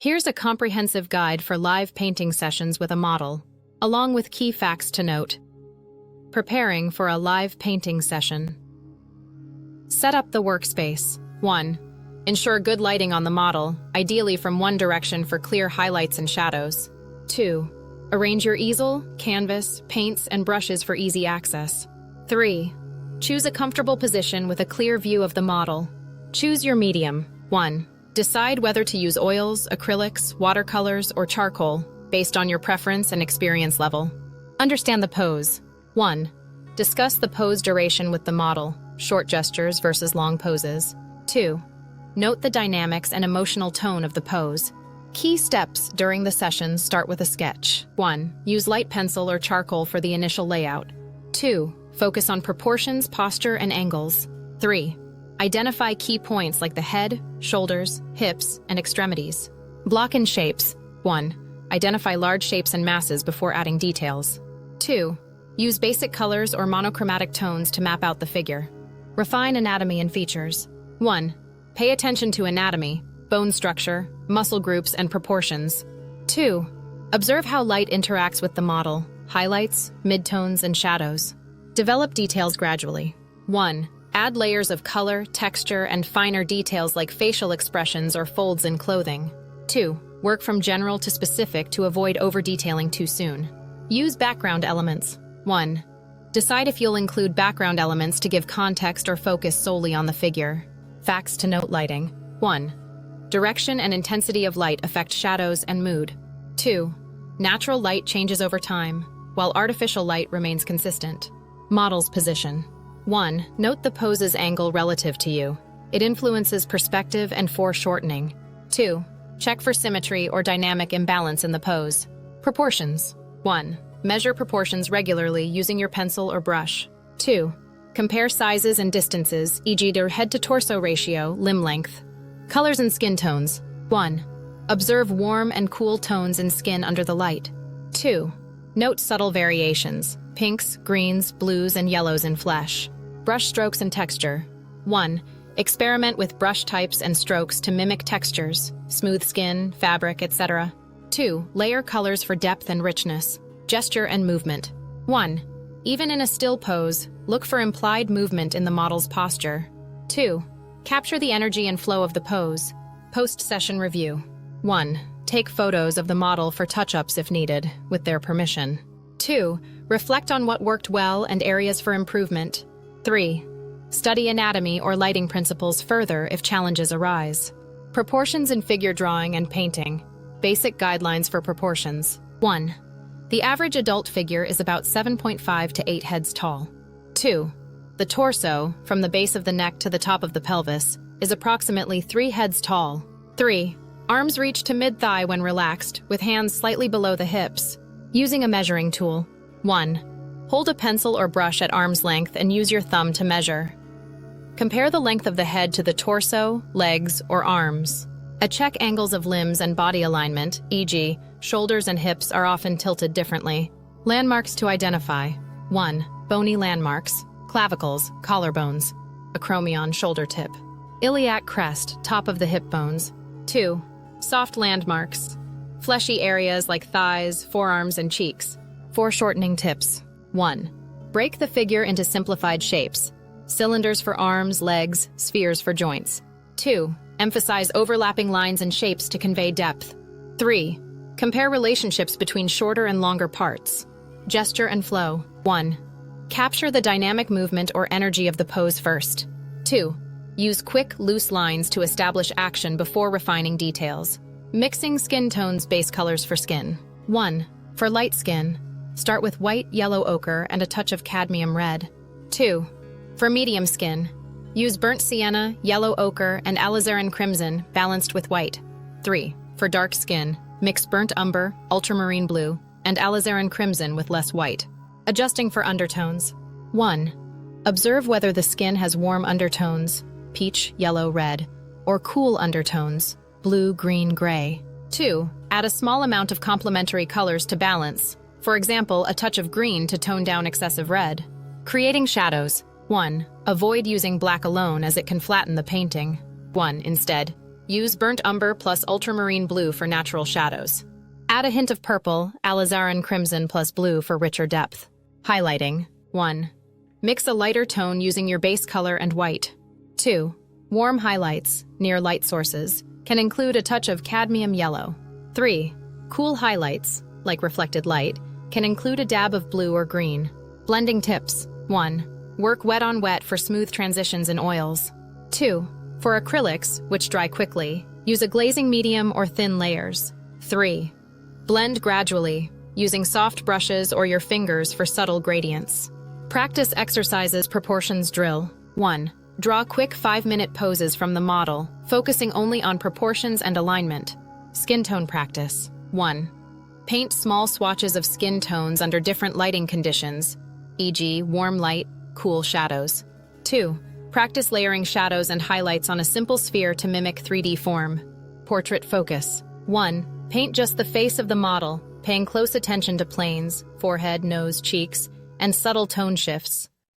Here's a comprehensive guide for live painting sessions with a model, along with key facts to note. Preparing for a live painting session. Set up the workspace. 1. Ensure good lighting on the model, ideally from one direction for clear highlights and shadows. 2. Arrange your easel, canvas, paints, and brushes for easy access. 3. Choose a comfortable position with a clear view of the model. Choose your medium. 1. Decide whether to use oils, acrylics, watercolors, or charcoal, based on your preference and experience level. Understand the pose. 1. Discuss the pose duration with the model, short gestures versus long poses. 2. Note the dynamics and emotional tone of the pose. Key steps during the session start with a sketch. 1. Use light pencil or charcoal for the initial layout. 2. Focus on proportions, posture, and angles. 3. Identify key points like the head, shoulders, hips, and extremities. Block in shapes. 1. Identify large shapes and masses before adding details. 2. Use basic colors or monochromatic tones to map out the figure. Refine anatomy and features. 1. Pay attention to anatomy, bone structure, muscle groups, and proportions. 2. Observe how light interacts with the model, highlights, midtones, and shadows. Develop details gradually. 1. Add layers of color, texture, and finer details like facial expressions or folds in clothing. 2. Work from general to specific to avoid over-detailing too soon. Use background elements. 1. Decide if you'll include background elements to give context or focus solely on the figure. Facts to note lighting. 1. Direction and intensity of light affect shadows and mood. 2. Natural light changes over time, while artificial light remains consistent. Model's position. 1. Note the pose's angle relative to you. It influences perspective and foreshortening. 2. Check for symmetry or dynamic imbalance in the pose. Proportions. 1. Measure proportions regularly using your pencil or brush. 2. Compare sizes and distances, e.g. their head-to-torso ratio, limb length. Colors and skin tones. 1. Observe warm and cool tones in skin under the light. 2. Note subtle variations, pinks, greens, blues, and yellows in flesh. Brush strokes and texture. 1. Experiment with brush types and strokes to mimic textures, smooth skin, fabric, etc. 2. Layer colors for depth and richness. Gesture and movement. 1. Even in a still pose, look for implied movement in the model's posture. 2. Capture the energy and flow of the pose. Post-session review. 1. Take photos of the model for touch-ups if needed, with their permission. 2. Reflect on what worked well and areas for improvement. 3. Study anatomy or lighting principles further if challenges arise. Proportions in figure drawing and painting. Basic guidelines for proportions. 1. The average adult figure is about 7.5 to 8 heads tall. 2. The torso, from the base of the neck to the top of the pelvis, is approximately 3 heads tall. 3. Arms reach to mid-thigh when relaxed, with hands slightly below the hips. Using a measuring tool. 1. Hold a pencil or brush at arm's length and use your thumb to measure. Compare the length of the head to the torso, legs, or arms. Check angles of limbs and body alignment, e.g., shoulders and hips are often tilted differently. Landmarks to identify. 1. Bony landmarks, clavicles, collarbones, acromion shoulder tip, iliac crest, top of the hip bones. 2. Soft landmarks, fleshy areas like thighs, forearms, and cheeks. Foreshortening tips. 1. Break the figure into simplified shapes, cylinders for arms, legs, spheres for joints. 2. Emphasize overlapping lines and shapes to convey depth. 3. Compare relationships between shorter and longer parts. Gesture and flow. 1. Capture the dynamic movement or energy of the pose first. 2. Use quick, loose lines to establish action before refining details. Mixing skin tones, base colors for skin. 1. For light skin, start with white, yellow ochre, and a touch of cadmium red. 2. For medium skin, use burnt sienna, yellow ochre, and alizarin crimson, balanced with white. 3. For dark skin, mix burnt umber, ultramarine blue, and alizarin crimson with less white. Adjusting for undertones. 1. Observe whether the skin has warm undertones, peach, yellow, red, or cool undertones, blue, green, gray. 2. Add a small amount of complementary colors to balance. For example, a touch of green to tone down excessive red. Creating shadows. 1. Avoid using black alone as it can flatten the painting. 1. Instead, Use burnt umber plus ultramarine blue for natural shadows. Add a hint of purple, alizarin crimson plus blue for richer depth. Highlighting. 1. Mix a lighter tone using your base color and white. 2. Warm highlights, near light sources, can include a touch of cadmium yellow. 3. Cool highlights, like reflected light, can include a dab of blue or green. Blending tips. 1. Work wet on wet for smooth transitions in oils. 2. For acrylics, which dry quickly, use a glazing medium or thin layers. 3. Blend gradually, using soft brushes or your fingers for subtle gradients. Practice exercises proportions drill. 1. Draw quick 5-minute poses from the model, focusing only on proportions and alignment. Skin tone practice. 1. Paint small swatches of skin tones under different lighting conditions, e.g., warm light, cool shadows. 2. Practice layering shadows and highlights on a simple sphere to mimic 3D form. Portrait focus. 1. Paint just the face of the model, paying close attention to planes, forehead, nose, cheeks, and subtle tone shifts.